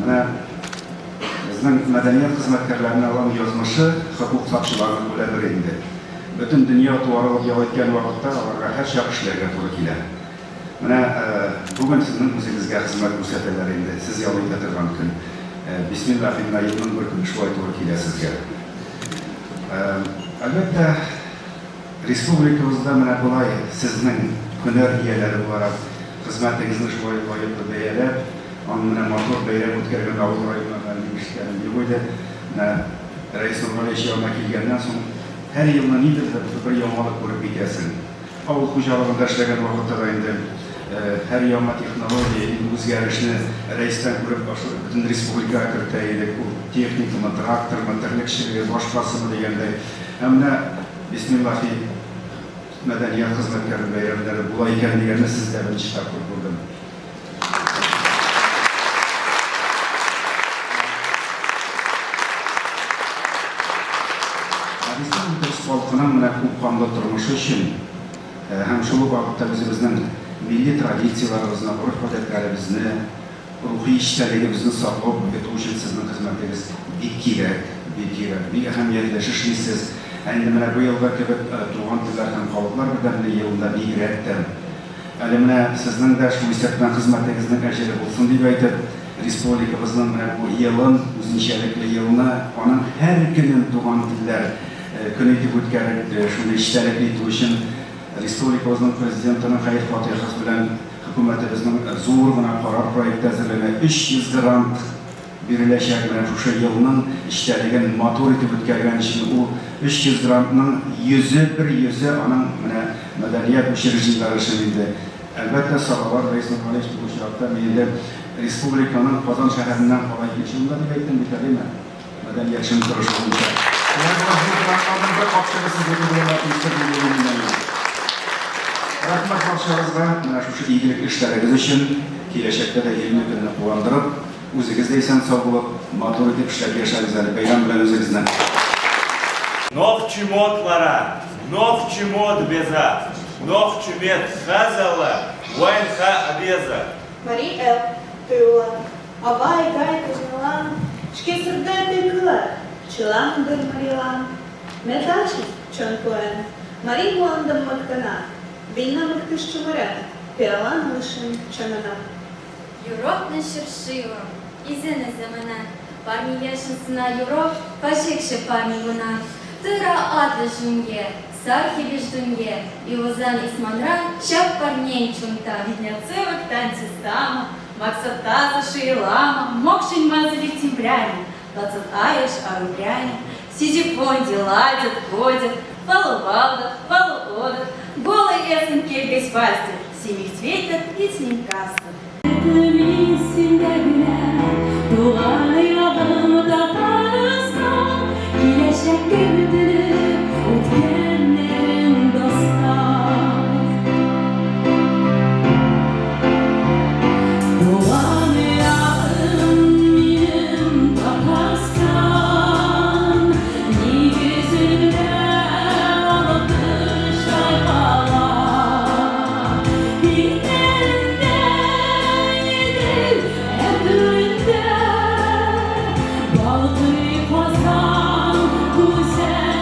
Mana bizning madaniyat xizmatkorlarining avam yozmishi huquq topshirig'ini bo'la bir endi. Butun dunyo to'g'rilib yotgan vaqtda ularga har yoq ishlarga to'g'ri keladi. Mana bugun sizning o'zingizga xizmat ko'rsatadilar endi. Siz yolg'izda turgan kun. Bismillahirrahmanirrahim bir kun shu to'g'ri keladi sizga. Albatta respublikamizda mana bulay sizning hunar egalari bo'laraq xizmatingizni shu g'oyatda bayalab, ondan motor bayram o'tkazgan Navoiy rayonlarining ishlarini yo'ydi. Rais Nurg'aliyev yonma kelgandan so'ng her yılda nidir bir yangilik ko'rib ketasin. Avul xo'jaligida ishlagan vaqtda endi her yama texnologiya o'zgarishni raisdan ko'rib butun respublikaga kiritaylik. Bu texnikami, traktormi, tirikchilik boshqasimi deganday. Hamda bismillahi madaniyat xizmatkori bayramlari bo'lar ekanligini sizga birinchi taqdim qildim. Xalqının qanday turmushi uchun ham shu vaqtda bizning milliy traditsiyalarimizni, urf-odatlarimizni, ruhiy ishtaligimizni saqlab o'tish uchun sizning xizmatingiz kerak. Bir ahamiyatli ishlaysiz. Endi mana bu yilda ko'p tug'an tillar ham xalqlar birdamli yilda bigrakdan. Hali mana sizning de shu hisobdan xizmatingizning ajri bo'lsin deb aytib, respublikamizning mana bu yilin o'zgachalikli yilni onun her kunning tug'an tillar kuni deb o'tkazib, shuni ishtalikli to'shin respublikamizning prezidentining xayr fotihasi bilan hukumatimizning zo'rgina qaror proyekti hazırlanib 300 grant berilajak. Mana shu yilning ishtaligini motor etib o'tkazgan ishni u 300 grantning 100 onun mana madaniyat uchrashuvlari ishida. Albatta sababat Rais Nurg'aliyev bu shartda menda respublikaning Qozon shahridan qolay ketishimda deb aytdim bitalima. Madaniyat tushuntiruvi bo'yicha. Rahmat barchanızga mana shu iyilik ishlaringiz uchun kelajakda da ilmiy kunni quvontirib, o'zingizda esa sog' bo'lib, motor etib ishlab yashangizlar. Bayram bilan o'zingizni. Nog chimotlara, nog chimot beza, nog chumet xazala, vayn xa abeza. Mari el tuyula, abay gay kuznilan, şkesirde tekılar, çılandır marilan, medaçı çönkuen, mari muandım makkana, binna makkış çuvarat, piralan alışın çanana. Юрок на шершива, изена замана, парни яшинсына юрок, пашекши парни луна. Тыра атлы жунге, сархи беждунге, и узан исманран, шап парней чунта. Видняцевок танцистама, максата зашиелама, мокшень мазали тимбряне, лацатаешь арубряне, сидифонди ладят, ходят, валувалдат, валуодат, голые эсенки без пасти, семих цветят и с ним кастат. Doğan yolunda parastan, güneşe gördüğü utkenlerin dostlar. Doğan yağın benim tapastan, ni yüzünde alıp dışlar bağlar. Bir Baltı kozan, bu sen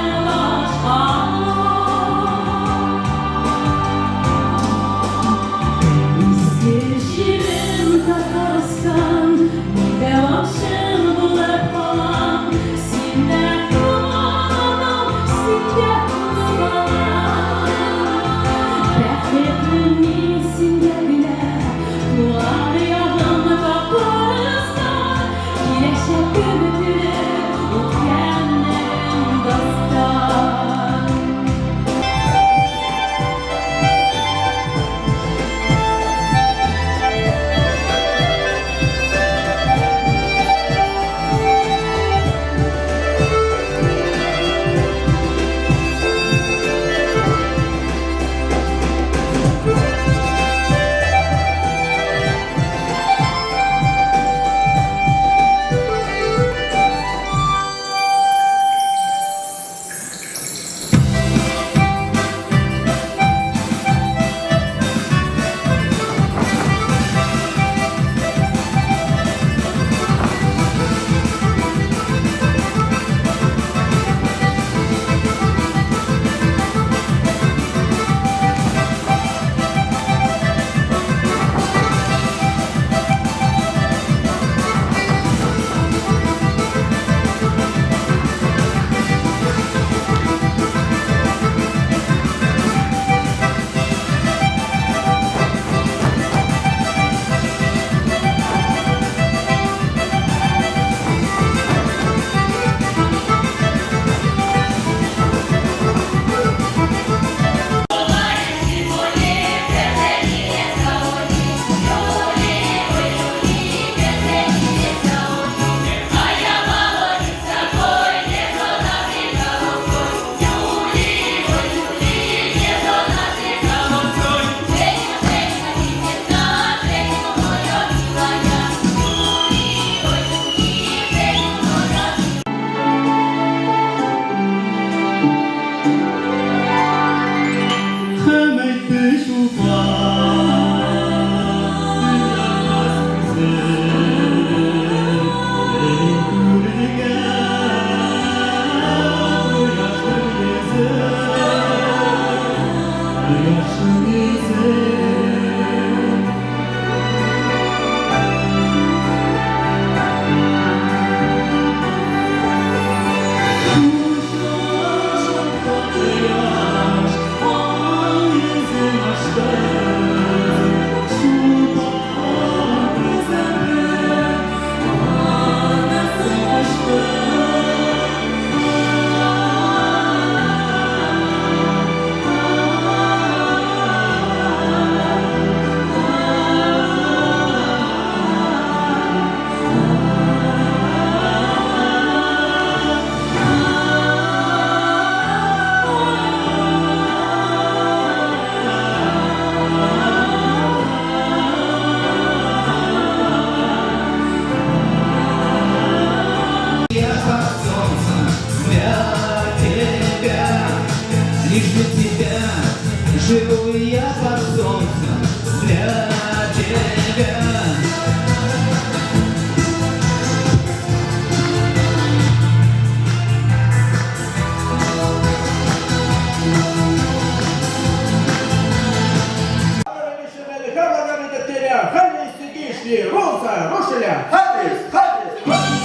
Hayır, hayır, hayır.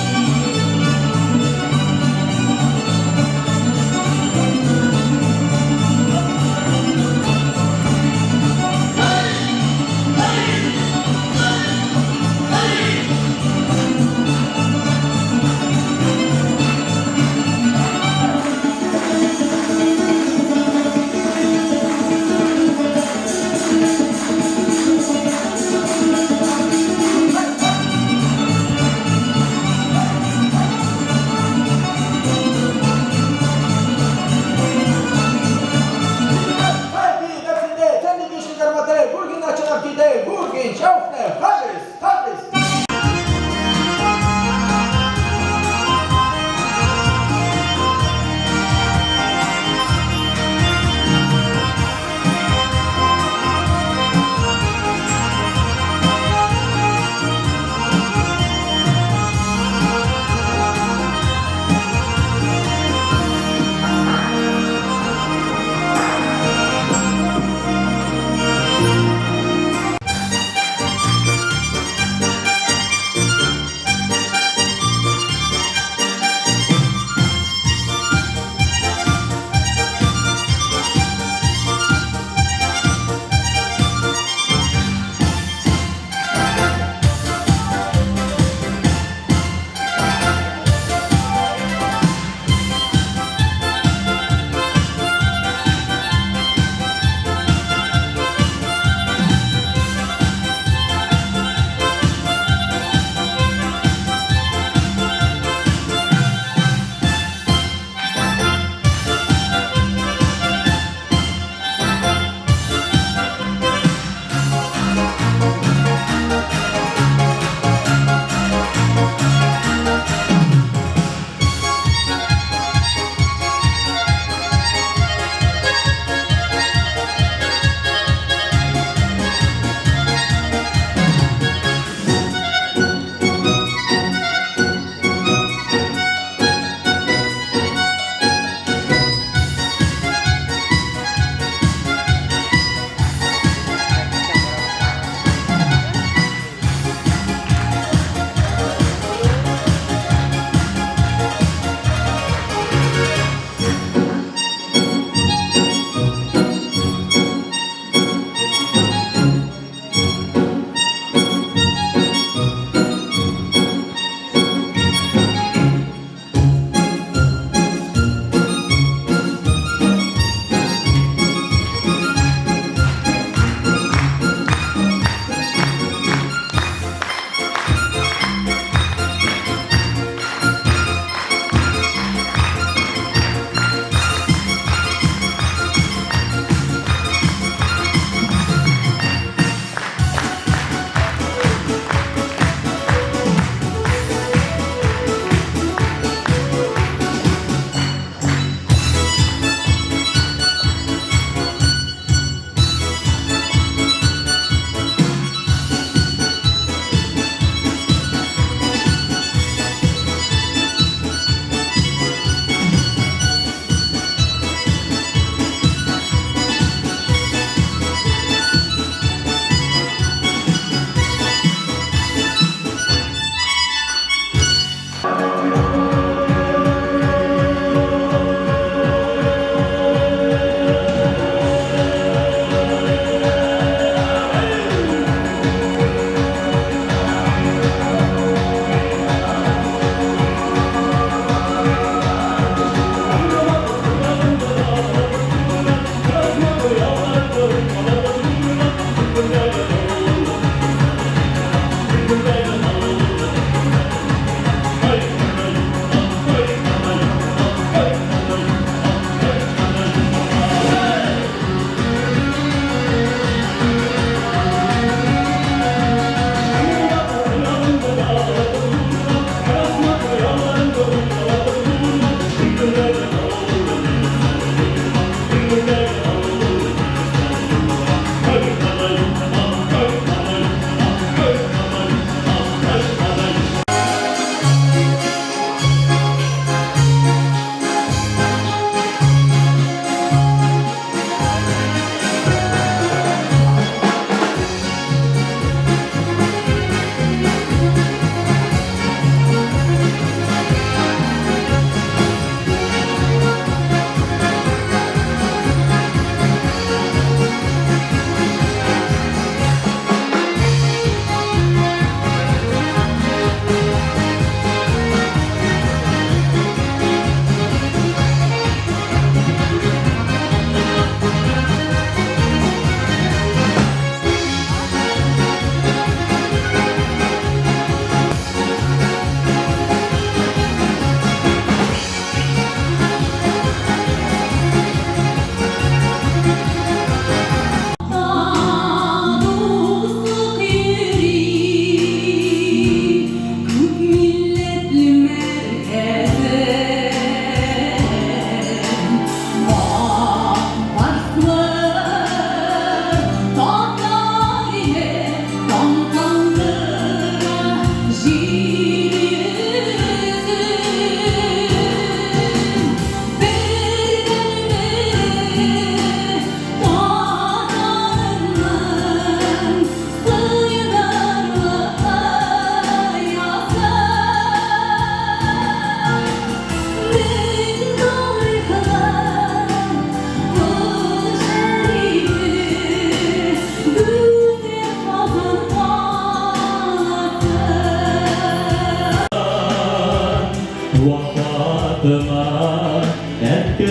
Vafatıma erke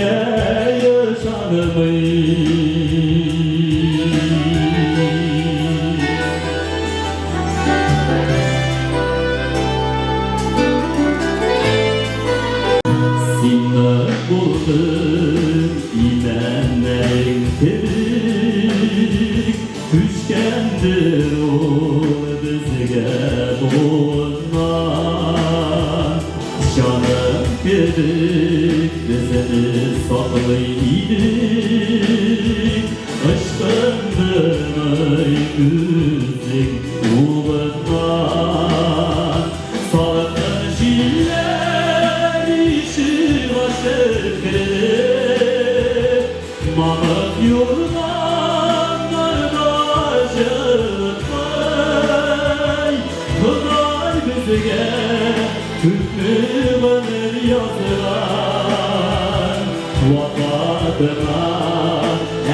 yaşanmayı Sinne buldum imenlerin terik Üçgendir o bizge doğunlar Şanım dedik bizini saklaydık Aşkımdır ay güzük uğurlar Salakın şiller işi aşıkır Mamık yurdanlarda aşıklar Kıray bizge hükmünü yazılan Vafatıma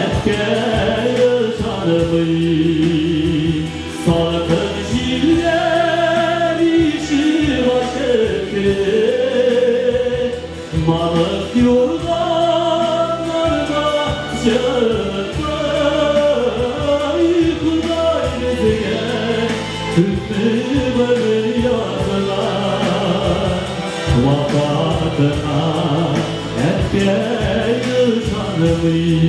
etke yaşanmayı Salakın şiller işi aşıkır Malık yurdanlarda şıklar Kıray bizge hükmünü yazılan Vafatıma etke yaşanmayı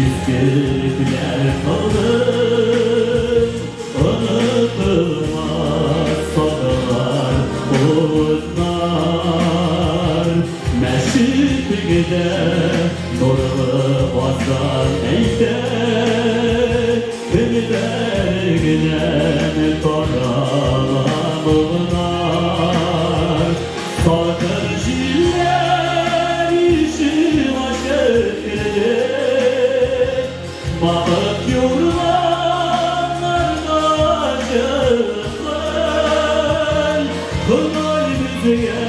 İskirlikler kalır Unutulmaz sorular unutlar Meşrik'de nurlu vazdan eğde Ümidlerginen karalamılar Sakın şiller işi aşıkır Mahık yurdanlarda aşıklar Kınay bizge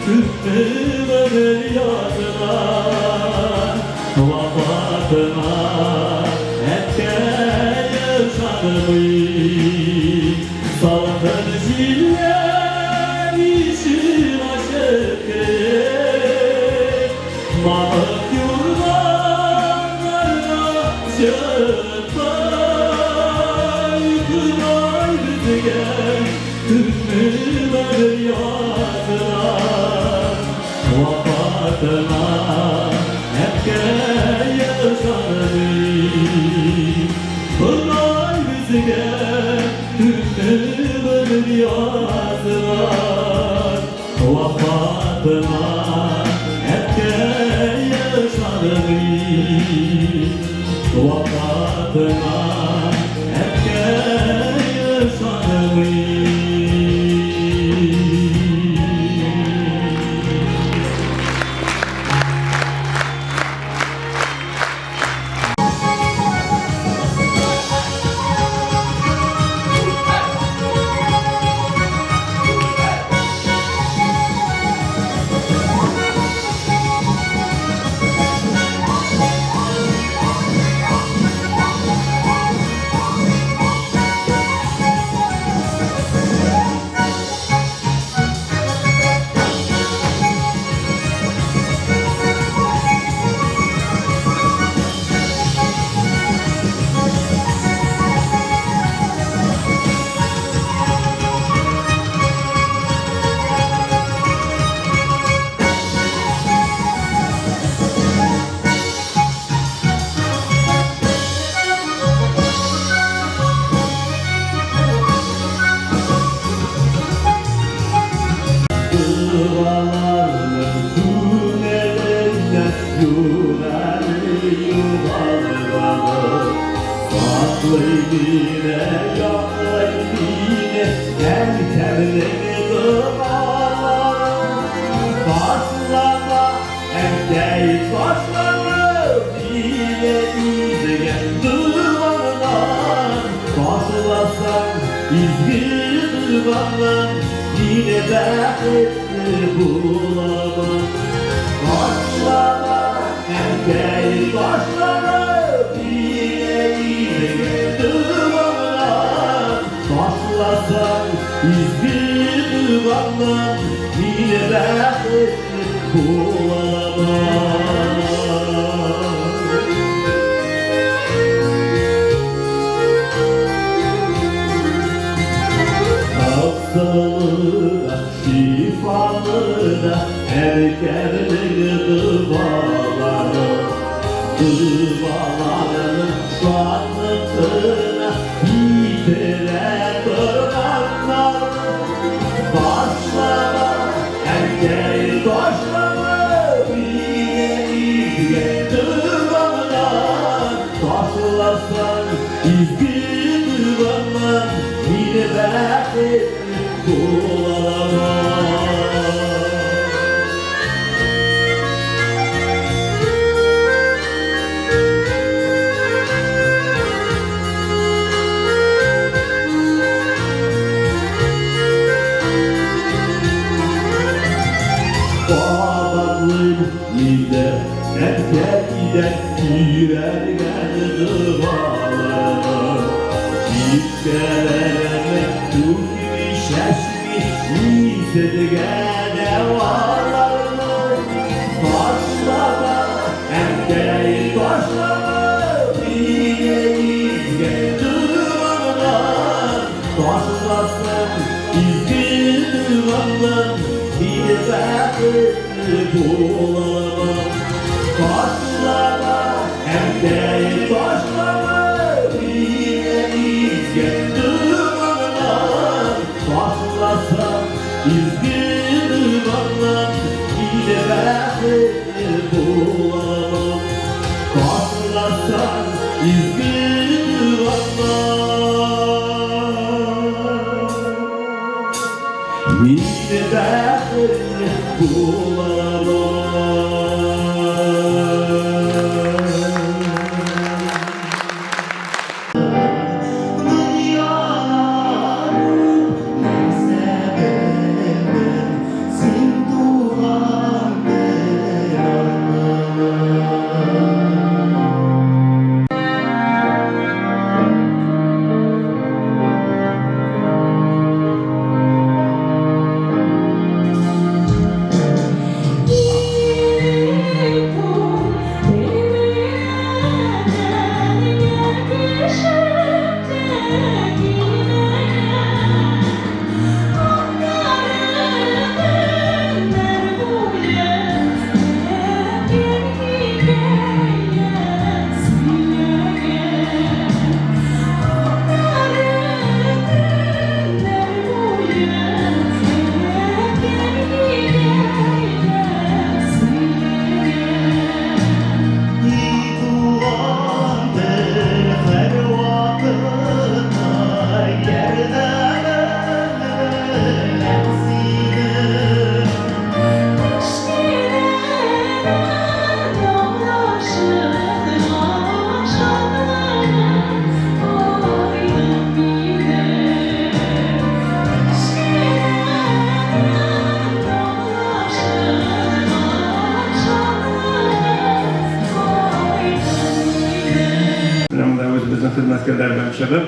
hükmünü yazılan Vafatıma etke yaşanmayı Salakın şiller işi aşıkır Mahık yurdanlarda aşıklar Kınay bizge hükmünü yazılan Vafatıma etke yaşanmayı Kınay bizge hükmünü yazılan Vafatıma etke yaşanmayı Vafatıma etke yaşanmayı Yine bekletti bulamam Başlama erkeği başlama Yine dumanlar Karşılarsan izgin duvarlar Yine bırakır bulamam Bağlarım yine erken gider Girergen duvarlara Gitkelere mektup gibi şeşmiş Hissedigene varlarını Taşlama erkeği taşlama Yine izge duvarlar Taşlasın izgin duvarlar Yine bakır bulamam Taşlama erkeği taşlama Yine izge duvarlar Taşlasın izgin duvarlar Yine bakır bulamam Taşlasın izgin duvarlar Yine bakır Bizning xizmatkorlar bilan chiqib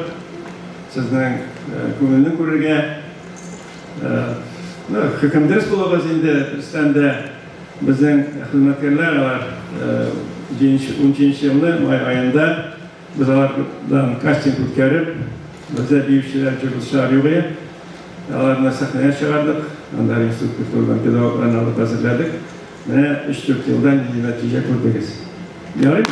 sizning ko'ngilni ko'rga hukmdiriz bo'lamiz endi O'zbekistonda bizning xizmatkorlar 10-yilni may oyida biz ulardan kasting o'tkazib bizda buyurishlar chiqishlar yo'q edi ularni sahnaga chiqardik ular institutlardan pedagoglarni olib hazırladik mana 3-4 yildan natija ko'rdingiz yaraymi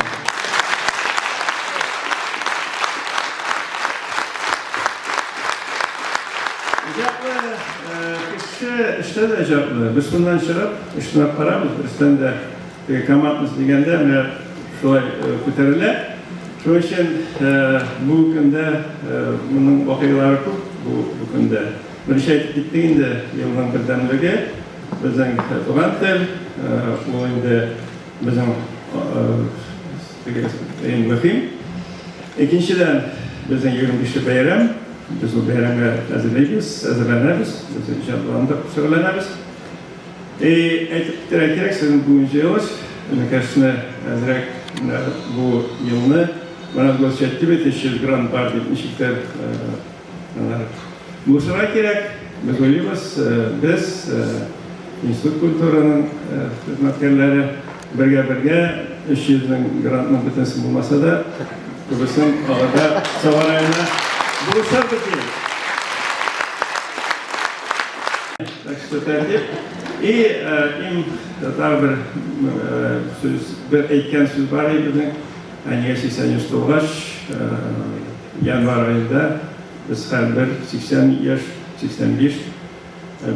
İşte de icablı. Biz bundan çıkıp, üstüne paramız, üstüne de kamatımız degende, şöyle ko'tariladi. Şu için bu günde bunun vakıyaları çok, bu günde. Bir şey gittiğinde yıldan birdemligi, bizden tuğan til, o indi bizim en mühim. İkinciden bizden 25 bayram. Biz o bayramga hazırlanamiz. Biz inşallah onda şug'ullanamiz. Aytib kerak sizning bugungi yilish, karshini azrak bu yilni mana ko'rsatib etish grant bor deb nechikdir bo'lsa kerak. Biz o'ylaymiz, biz institut kulturaning xizmatkorlari birga 3 yilning grantning bittasi bo'lmasa-da, ko'pisining orada savarayni buluşardık ki. Так что tertip. Daha bir aytgan so'z bor edi bizning. 80 to'g'lash yanvar oyida biz har bir 80 yosh, 85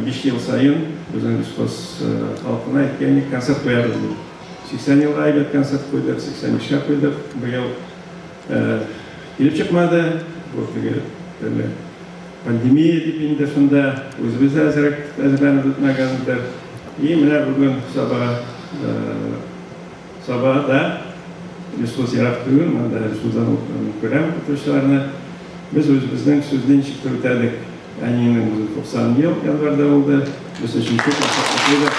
5 yil sayin bizning ustoz xalqına aytgan konsert qo'yamiz. 80 yilga aybet konsert qo'ydik, 85 ga qo'ydik. Bu yil Келіп шықмады. Пандемия деп енді сонда өзіміз әзірленіп өтмегенбіз. Міне бүгін сабақта ресурс яратуын, мында ресурстан көрем оқушыларына biz özümüzden sözden çıktırdık. Әненің 90 yıl yanvarda oldu. Biz үшін көп рахмет.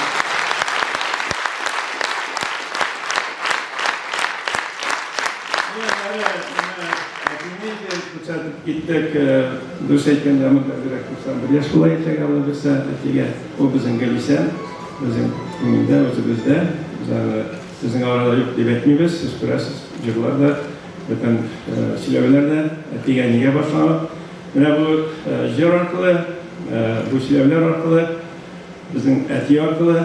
Gittik, dost aytkan zaman bir 91 yaş bulaydı kaldı birse atiga o bizim gelişen, bizim ko'ngilda o'zimizda sizin orada yok deb aytmaymiz, siz ko'rasiz jurlarda, bütün silahlarda atiganiga boshlanib, mana bu jur orqali, bu silahlar orqali, bizning ati orqali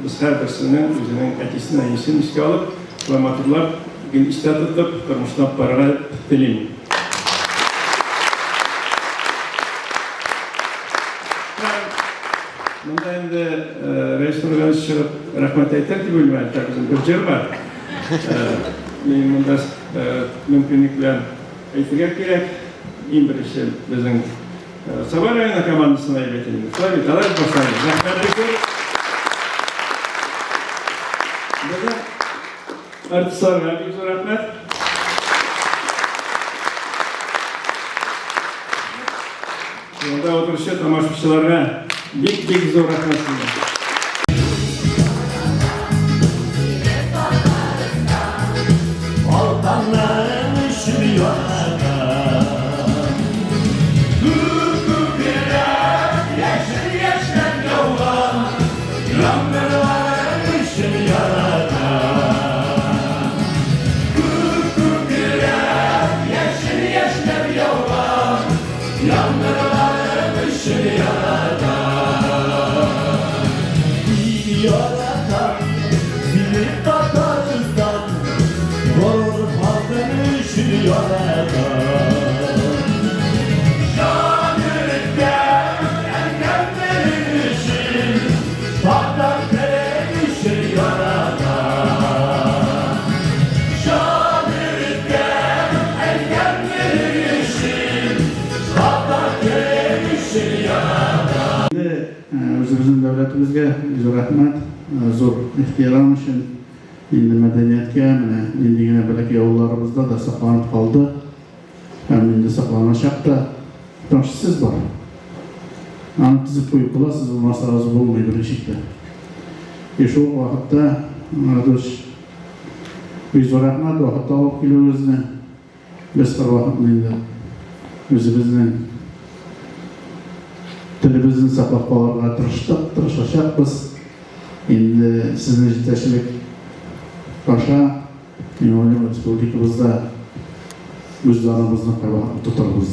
biz har birisining o'zining atisini ayisini ishga olib, qulamaturlar ishda tutib, turmushda parra tilayman. Bunda endi restoran chiqib rahmat aytib deb o'ylayman. Bizim bir jir bor. Men bunda mumkinlik bilan aytgan kerak. Eng birinchi bizning Sabar rayoni komandasini aytaylik. Tabii, talay boshlaymiz. Rahmat. Burada artistlarga bir rahmat. Yolda oturuşu tomoshabinlarga bek zo'r rahmat sizlarga. Altanların ışıyor yeşil yeşil yollar yağmurların ışıyor yeşil yeşil yollar yağmurların ışıyor Yaratan bilir Tataristan Vurur halkın işini yaratan Şanlıklar engellerin işi Bağdatların işini yaratan Şanlıklar engellerin işi Bağdatların işini yaratan Özümüzün devletimizge zo'r rahmat, zo'r ehtiram için endi madaniyatga, mana endigina balaki yollarımızda da saqlanib qoldi. Ham endi saqlanishaqda siz bor. Ani tizib qo'yib qolasiz, bu masalasi bo'lmaydi birishikda. Shu vaqtda zo'r rahmat vaqtda olib kelishimizni biz bir vaqtda endi o'zimizning tilimizni saqlab qolishga tirishacakmiz. Endi sizni yetakchilik başa Respublikamızda o'zlarimizni tutarmiz.